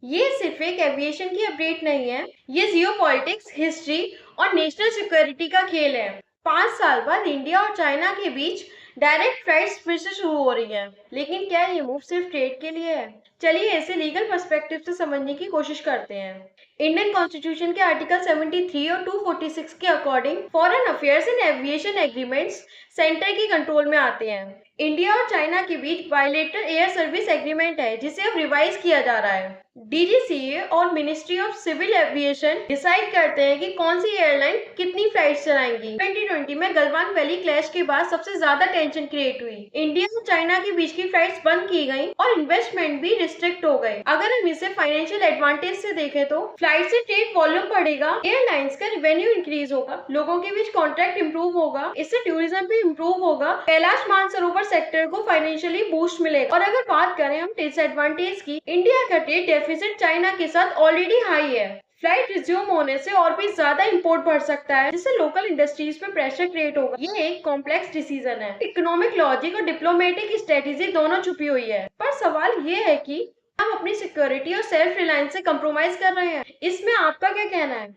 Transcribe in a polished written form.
ये सिर्फ एक एविएशन की अपडेट नहीं है, ये जियोपॉलिटिक्स, हिस्ट्री और नेशनल सिक्योरिटी का खेल है। 5 साल बाद इंडिया और चाइना के बीच डायरेक्ट फ्लाइट्स फिर से शुरू हो रही हैं। लेकिन क्या ये मूव सिर्फ ट्रेड के लिए है? चलिए इसे लीगल पर्सपेक्टिव से समझने की कोशिश करते हैं। इंडियन कॉन्स्टिट्यूशन के आर्टिकल 73 और 246 के according foreign affairs and aviation agreements centre के कंट्रोल में आते हैं। इंडिया और चाइना के बीच बायलेटरल एयर सर्विस एग्रीमेंट है, जिसे अब रिवाइज किया जा रहा है। डीजीसीए और ministry of civil aviation decide करते हैं कि कौन सी एयरलाइन कितनी फ्लाइट्स चलाएंगी। 2020 में गलवान वैली क्लैश के बाद सबसे ज्यादा टेंशन क्रिएट हुई। इंडिया और चाइना के बीच की फ्लाइट्स बंद की गई और इन्वेस्टमेंट भी रिस्ट्रिक्ट हो गए। अगर हम इसे फाइनेंशियल एडवांटेज से देखें तो फ्लाइट से ट्रेड वॉल्यूम बढ़ेगा, एयरलाइंस का रेवेन्यू इंक्रीज होगा, लोगों के बीच कॉन्ट्रैक्ट इंप्रूव होगा, इससे टूरिज्म भी इंप्रूव होगा, कैलाश मानसरोवर सेक्टर को फाइनेंशियली बूस्ट मिलेगा। और अगर बात करें हम डिसएडवांटेज की, इंडिया का ट्रेड डेफिसिट चाइना के साथ ऑलरेडी हाई है। फ्लाइट रिज्यूम होने से और भी ज्यादा इंपोर्ट बढ़ सकता है, जिससे लोकल इंडस्ट्रीज पे प्रेशर क्रिएट होगा। ये एक कॉम्प्लेक्स डिसीजन है, इकोनॉमिक लॉजिक और डिप्लोमेटिक स्ट्रेटेजी दोनों छुपी हुई है। पर सवाल ये है कि हम अपनी सिक्योरिटी और सेल्फ रिलायंस से कंप्रोमाइज कर रहे हैं। इसमें आपका क्या कहना है?